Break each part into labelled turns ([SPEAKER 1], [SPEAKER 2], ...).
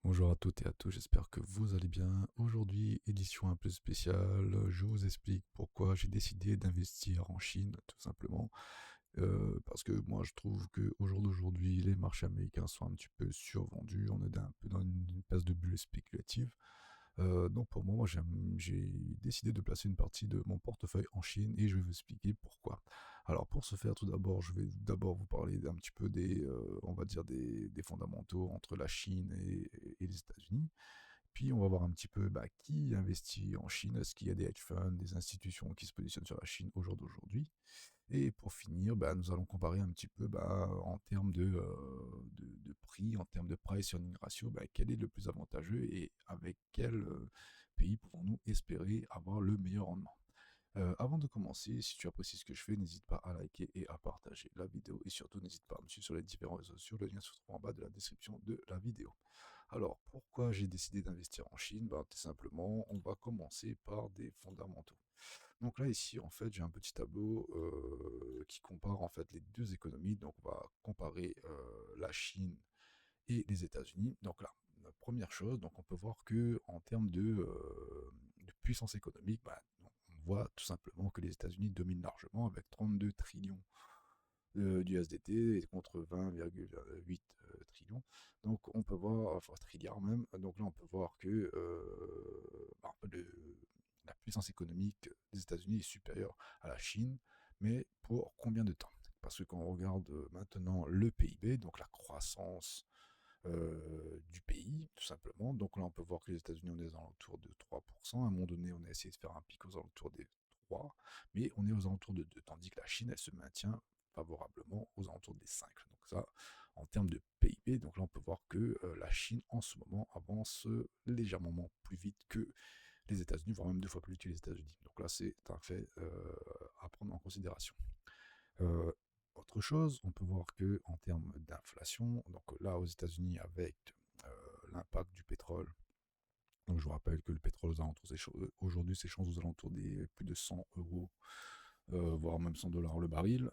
[SPEAKER 1] Bonjour à toutes et à tous, j'espère que vous allez bien. Aujourd'hui, édition un peu spéciale, je vous explique pourquoi j'ai décidé d'investir en Chine, tout simplement. Parce que moi, je trouve qu'au jour d'aujourd'hui, les marchés américains sont un petit peu survendus, on est un peu dans une phase de bulle spéculative. Donc pour moi, j'ai décidé de placer une partie de mon portefeuille en Chine et je vais vous expliquer pourquoi. Alors pour ce faire, tout d'abord, je vais d'abord vous parler un petit peu on va dire des fondamentaux entre la Chine et les États-Unis. Puis on va voir un petit peu qui investit en Chine, est-ce qu'il y a des hedge funds, des institutions qui se positionnent sur la Chine au jour d'aujourd'hui. Et pour finir, nous allons comparer un petit peu en termes de prix, en termes de price earning ratio, quel est le plus avantageux et avec quel pays pouvons-nous espérer avoir le meilleur rendement. Avant de commencer, si tu apprécies ce que je fais, n'hésite pas à liker et à partager la vidéo et surtout n'hésite pas à me suivre sur les différents réseaux sociaux, le lien se trouve en bas de la description de la vidéo. Alors, pourquoi j'ai décidé d'investir en Chine? Tout simplement, on va commencer par des fondamentaux. Donc là, ici, en fait, j'ai un petit tableau qui compare en fait les deux économies. Donc, on va comparer la Chine et les États-Unis. Donc là, la première chose, donc on peut voir que en termes de puissance économique, on voit tout simplement que les États-Unis dominent largement avec 32 trillions d'USDT contre 20,8 trillions. Donc on peut voir, enfin trilliards même, donc là on peut voir que un peu la puissance économique des États-Unis est supérieure à la Chine, mais pour combien de temps? Parce que quand on regarde maintenant le PIB, donc la croissance du pays, tout simplement. Donc là, on peut voir que les États-Unis, on est aux alentours de 3%. À un moment donné, on a essayé de faire un pic aux alentours des 3, mais on est aux alentours de 2, tandis que la Chine, elle se maintient favorablement aux alentours des 5. Donc ça, en termes de PIB, donc là, on peut voir que la Chine, en ce moment, avance légèrement plus vite que les États-Unis, voire même 2 fois plus vite que les États-Unis. Donc là, c'est un fait à prendre en considération. Euh, Autre chose, on peut voir que en termes d'inflation, donc là aux États-Unis avec l'impact du pétrole, donc je vous rappelle que le pétrole aux alentours aujourd'hui s'échange aux alentours des plus de 100 euros, voire même 100 dollars le baril.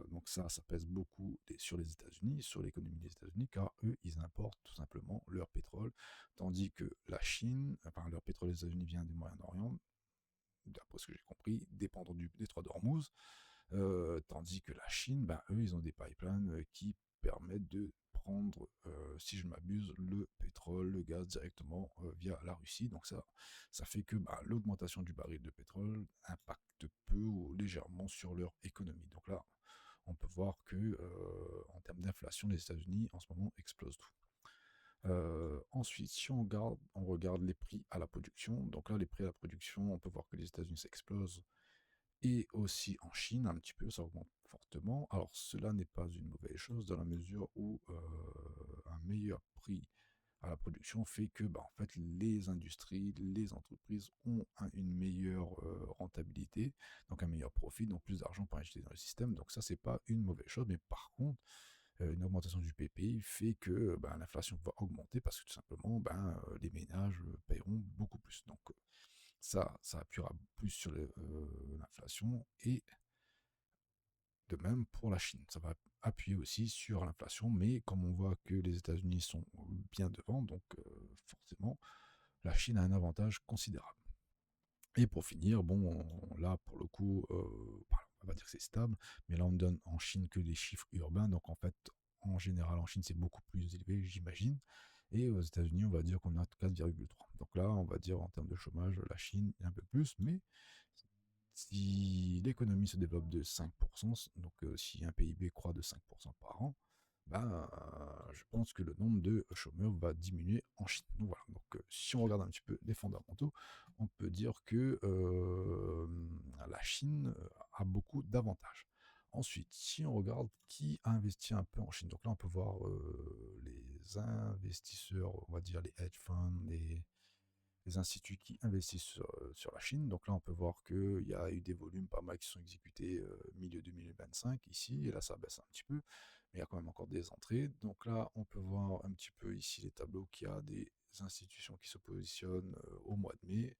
[SPEAKER 1] Donc ça pèse beaucoup sur les États-Unis, sur l'économie des États-Unis, car eux, ils importent tout simplement leur pétrole, tandis que la Chine, enfin leur pétrole des États-Unis vient du Moyen-Orient, d'après ce que j'ai compris, dépendant du détroit d'Ormuz. Tandis que la Chine, eux, ils ont des pipelines qui permettent de prendre, si je ne m'abuse, le pétrole, le gaz directement via la Russie. Donc ça fait que l'augmentation du baril de pétrole impacte peu ou légèrement sur leur économie. Donc là, on peut voir que en termes d'inflation, les États-Unis en ce moment explosent tout. Ensuite, si on regarde les prix à la production, donc là, les prix à la production, on peut voir que les États-Unis s'explosent et aussi en Chine, un petit peu, ça augmente fortement. Alors, cela n'est pas une mauvaise chose dans la mesure où un meilleur prix à la production fait que en fait, les industries, les entreprises ont une meilleure rentabilité, donc un meilleur profit, donc plus d'argent pour acheter dans le système. Donc ça, c'est pas une mauvaise chose, mais par contre, une augmentation du PPI fait que l'inflation va augmenter parce que tout simplement, les ménages paieront beaucoup plus. Donc ça appuiera plus sur l'inflation et de même pour la Chine. Ça va appuyer aussi sur l'inflation, mais comme on voit que les États-Unis sont bien devant, donc forcément, la Chine a un avantage considérable. Et pour finir, là pour le coup, on va dire que c'est stable, mais là on ne donne en Chine que des chiffres urbains, donc en fait, en général, en Chine c'est beaucoup plus élevé, j'imagine. Et aux États-Unis, on va dire qu'on a 4,3. Donc là, on va dire en termes de chômage, la Chine est un peu plus, mais si l'économie se développe de 5%, donc si un PIB croît de 5% par an, je pense que le nombre de chômeurs va diminuer en Chine. Donc voilà, donc si on regarde un petit peu les fondamentaux, on peut dire que la Chine a beaucoup d'avantages. Ensuite, si on regarde qui a investi un peu en Chine, donc là on peut voir les investisseurs, on va dire les hedge funds, les instituts qui investissent sur la Chine. Donc là, on peut voir qu'il y a eu des volumes pas mal qui sont exécutés milieu 2025 ici, et là, ça baisse un petit peu, mais il y a quand même encore des entrées. Donc là, on peut voir un petit peu ici les tableaux qu'il y a des institutions qui se positionnent au mois de mai.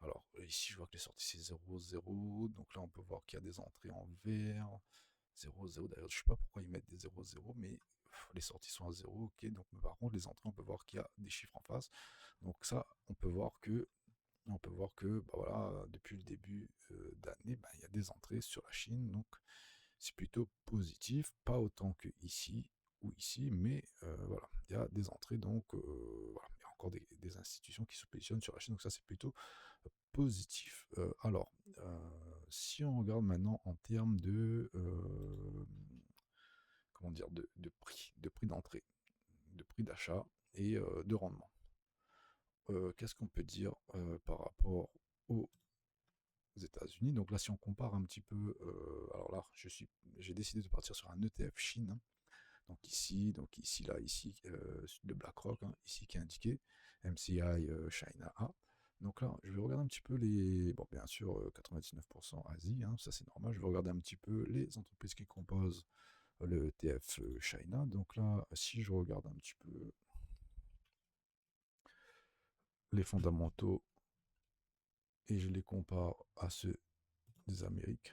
[SPEAKER 1] Alors ici, je vois que les sorties, c'est 0,0. Donc là, on peut voir qu'il y a des entrées en vert. 0,0. D'ailleurs, je ne sais pas pourquoi ils mettent des 0,0, mais les sorties sont à zéro, ok, donc mais par contre les entrées, on peut voir qu'il y a des chiffres en face. Donc ça, on peut voir que bah voilà, depuis le début d'année, bah, il y a des entrées sur la Chine, donc c'est plutôt positif, pas autant que ici ou ici, mais voilà, il y a des entrées, donc voilà, il y a encore des institutions qui se positionnent sur la Chine, donc ça c'est plutôt positif. Alors, si on regarde maintenant en termes comment dire, de prix d'entrée, de prix d'achat et de rendement. Qu'est-ce qu'on peut dire par rapport aux États-Unis? Donc là, si on compare un petit peu, alors là, j'ai décidé de partir sur un ETF Chine, hein. Donc ici, là, ici, de BlackRock, hein, ici qui est indiqué, MCI China A. Donc là, je vais regarder un petit peu bon, bien sûr, 99% Asie, hein, ça c'est normal. Je vais regarder un petit peu les entreprises qui composent le ETF China. Donc là, si je regarde un petit peu les fondamentaux et je les compare à ceux des Amériques.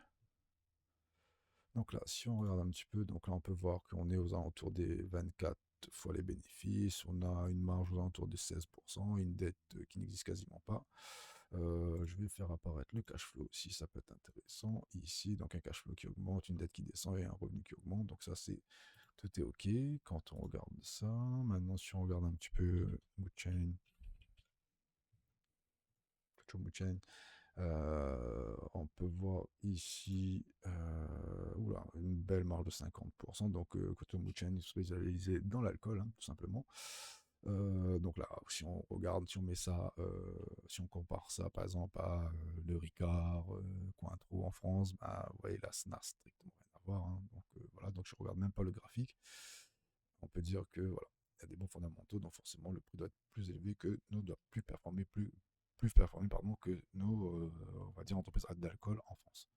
[SPEAKER 1] Donc là, si on regarde un petit peu, donc là on peut voir qu'on est aux alentours des 24 fois les bénéfices, on a une marge aux alentours de 16%, une dette qui n'existe quasiment pas. Je vais faire apparaître le cash flow aussi, ça peut être intéressant. Ici, donc un cash flow qui augmente, une dette qui descend et un revenu qui augmente. Donc ça, tout est OK quand on regarde ça. Maintenant, si on regarde un petit peu Moodchain, on peut voir ici oula, une belle marge de 50%. Donc, Kotobuchen est spécialisé dans l'alcool, hein, tout simplement. Donc là, si on regarde, si on met ça, si on compare ça par exemple à le Ricard, Cointreau en France, bah, vous voyez là, ça n'a strictement rien à voir, hein. Donc voilà, donc je regarde même pas le graphique. On peut dire que voilà, il y a des bons fondamentaux, donc forcément le prix doit être plus élevé que nous, doit plus performer pardon, que nos, on va dire, entreprises d'alcool en France.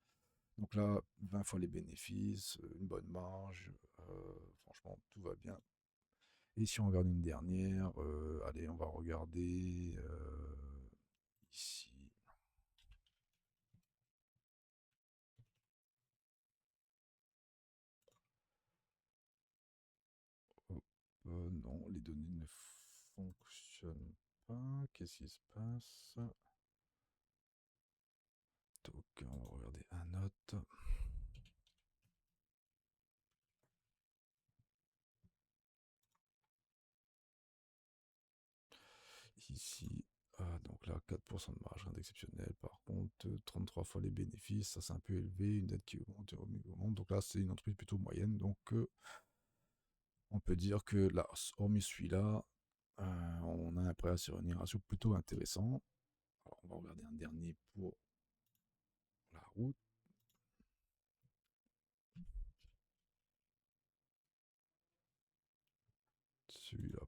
[SPEAKER 1] Donc là, 20 fois les bénéfices, une bonne marge, franchement, tout va bien. Et si on regarde une dernière, allez, on va regarder ici. Hop, non, les données ne fonctionnent pas. Qu'est-ce qui se passe? Donc, on va regarder un autre. Ici, donc là, 4% de marge, rien d'exceptionnel. Par contre, 33 fois les bénéfices, ça c'est un peu élevé. Une dette qui augmente, qui augmente. Donc là, c'est une entreprise plutôt moyenne. Donc, on peut dire que là, hormis celui-là, on a un prêt à sur une ratio plutôt intéressant. Alors, on va regarder un dernier pour la route. Celui-là.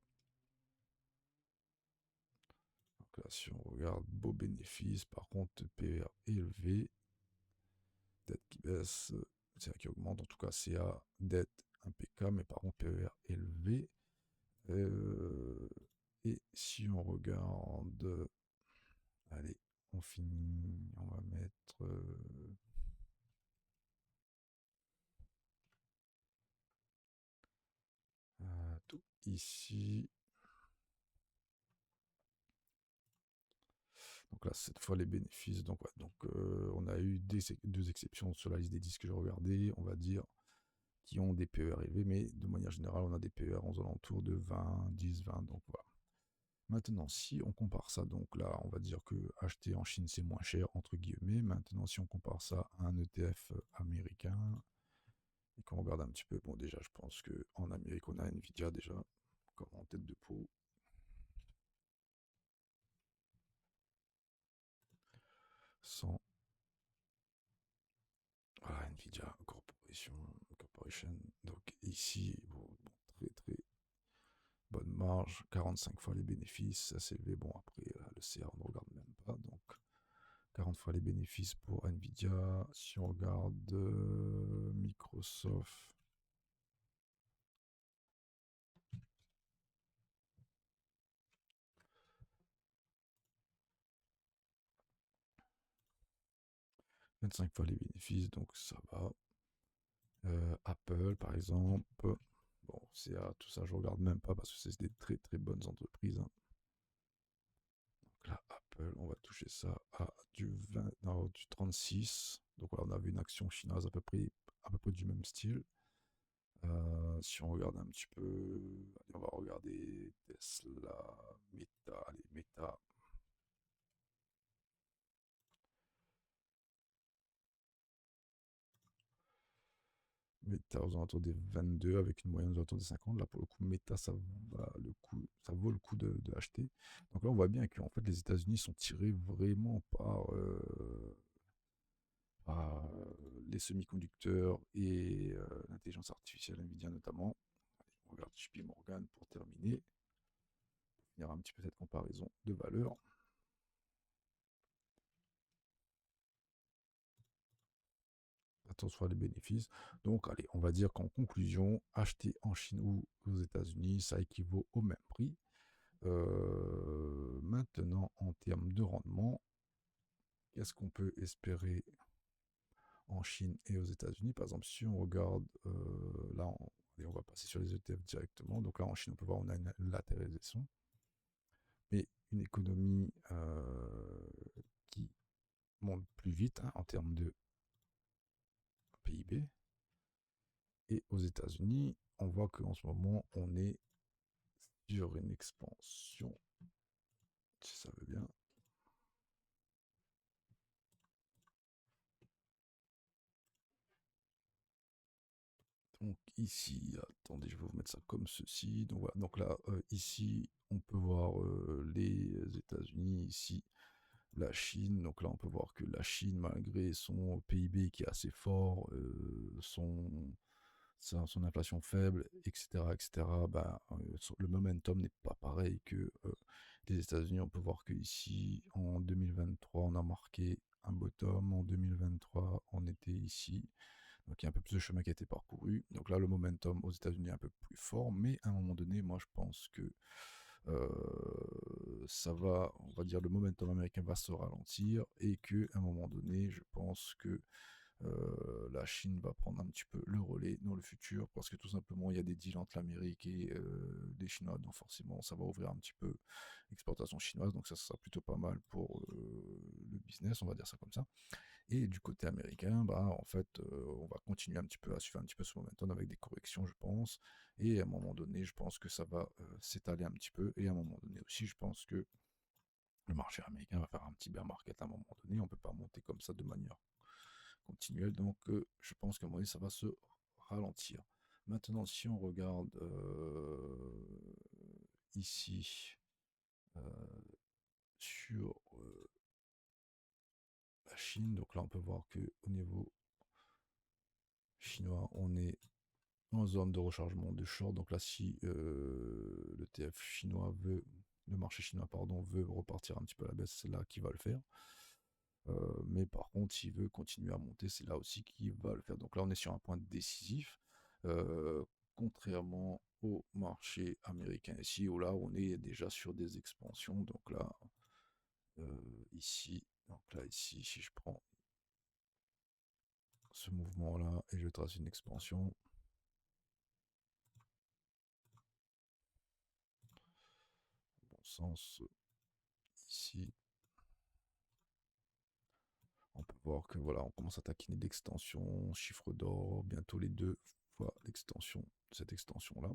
[SPEAKER 1] Donc là, si on regarde beau bénéfice, par contre, PER élevé, dette qui baisse, CA qui augmente, en tout cas CA, dette impeccable, mais par contre PER élevé. Et si on regarde, allez, on finit, on va mettre tout ici. Donc là, cette fois, les bénéfices. Donc, ouais, donc on a eu deux exceptions sur la liste des 10 que j'ai regardé, on va dire, qui ont des PER élevés, mais de manière générale, on a des PER aux alentours de 20, 10, 20. Donc voilà. Maintenant, si on compare ça, donc là, on va dire que acheter en Chine, c'est moins cher, entre guillemets. Maintenant, si on compare ça à un ETF américain, et qu'on regarde un petit peu, bon, déjà, je pense qu'en Amérique, on a Nvidia déjà, comme en tête de peau. 100. Voilà, Nvidia Corporation. Donc ici, bon, très très bonne marge, 45 fois les bénéfices, ça c'est élevé. Bon, après, le CA, on ne regarde même pas. Donc 40 fois les bénéfices pour Nvidia. Si on regarde Microsoft, 25 fois les bénéfices, donc ça va. Apple, par exemple, Bon, tout ça, je regarde même pas parce que c'est des très très bonnes entreprises, hein. Donc là, Apple, on va toucher ça à du 20, non, du 36. Donc voilà, on avait une action chinoise à peu près du même style. Si on regarde un petit peu, allez, on va regarder Tesla, Meta, allez, Meta. Meta aux alentours des 22 avec une moyenne aux alentours des 50. Là, pour le coup, Meta, ça vaut le coup de acheter. Donc là, on voit bien qu'en fait, les États-Unis sont tirés vraiment par les semi-conducteurs et l'intelligence artificielle, Nvidia notamment. Allez, on regarde JP Morgan pour terminer. Il y aura un petit peu cette comparaison de valeurs. Attention à les bénéfices. Donc, allez, on va dire qu'en conclusion, acheter en Chine ou aux États-Unis, ça équivaut au même prix. Maintenant, en termes de rendement, qu'est-ce qu'on peut espérer en Chine et aux États-Unis? Par exemple, si on regarde là, allez, on va passer sur les ETF directement. Donc là, en Chine, on peut voir on a une latéralisation, mais une économie qui monte plus vite, hein, en termes de PIB. Et aux États-Unis, on voit qu'en ce moment, on est sur une expansion, si ça veut bien. Donc ici, attendez, je vais vous mettre ça comme ceci. Donc voilà, donc là, ici, on peut voir les États-Unis, ici, la Chine. Donc là, on peut voir que la Chine, malgré son PIB qui est assez fort, son inflation faible, etc., etc., bah, le momentum n'est pas pareil que les États-Unis. On peut voir qu'ici, en 2023, on a marqué un bottom. En 2023, on était ici. Donc il y a un peu plus de chemin qui a été parcouru. Donc là, le momentum aux États-Unis est un peu plus fort, mais à un moment donné, moi je pense que ça va, on va dire, le momentum américain va se ralentir et que à un moment donné, je pense que la Chine va prendre un petit peu le relais dans le futur parce que tout simplement il y a des deals entre l'Amérique et les Chinois, donc forcément ça va ouvrir un petit peu l'exportation chinoise, donc ça sera plutôt pas mal pour le business, on va dire ça comme ça. Et du côté américain, bah, en fait, on va continuer un petit peu à suivre un petit peu ce momentum avec des corrections, je pense. Et à un moment donné, je pense que ça va s'étaler un petit peu. Et à un moment donné aussi, je pense que le marché américain va faire un petit bear market à un moment donné. On ne peut pas monter comme ça de manière continuelle. Donc, je pense qu'à un moment donné, ça va se ralentir. Maintenant, si on regarde ici euh, sur la Chine, donc là, on peut voir que au niveau chinois, on est en zone de rechargement de short. Donc là, si le TF chinois veut, le marché chinois, pardon, veut repartir un petit peu à la baisse, c'est là qu'il va le faire. Mais par contre, s'il veut continuer à monter, c'est là aussi qu'il va le faire. Donc là, on est sur un point décisif. Euh, Contrairement au marché américain ici, où là, on est déjà sur des expansions. Donc là, ici, si je prends ce mouvement-là et je trace une expansion, bon sens, ici, on peut voir que voilà, on commence à taquiner l'extension, chiffre d'or, bientôt les deux fois l'extension de cette extension-là.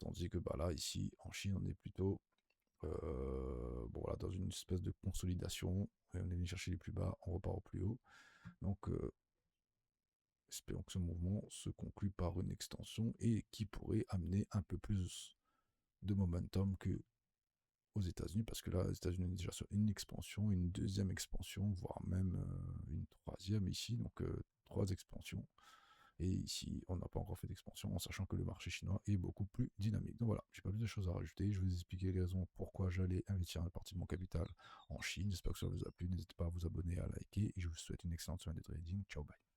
[SPEAKER 1] Tandis que bah, là, ici, en Chine, on est plutôt bon, voilà, dans une espèce de consolidation. Et on est venu chercher les plus bas, on repart au plus haut. Donc, espérons que ce mouvement se conclue par une extension et qui pourrait amener un peu plus de momentum que aux États-Unis, parce que là, les États-Unis sont déjà sur une expansion, une deuxième expansion, voire même une troisième ici, donc trois expansions. Et ici, on n'a pas encore fait d'expansion, en sachant que le marché chinois est beaucoup plus dynamique. Donc voilà, j'ai pas plus de choses à rajouter. Je vais vous expliquer les raisons pourquoi j'allais investir une partie de mon capital en Chine. J'espère que ça vous a plu. N'hésitez pas à vous abonner, à liker. Et je vous souhaite une excellente semaine de trading. Ciao, bye.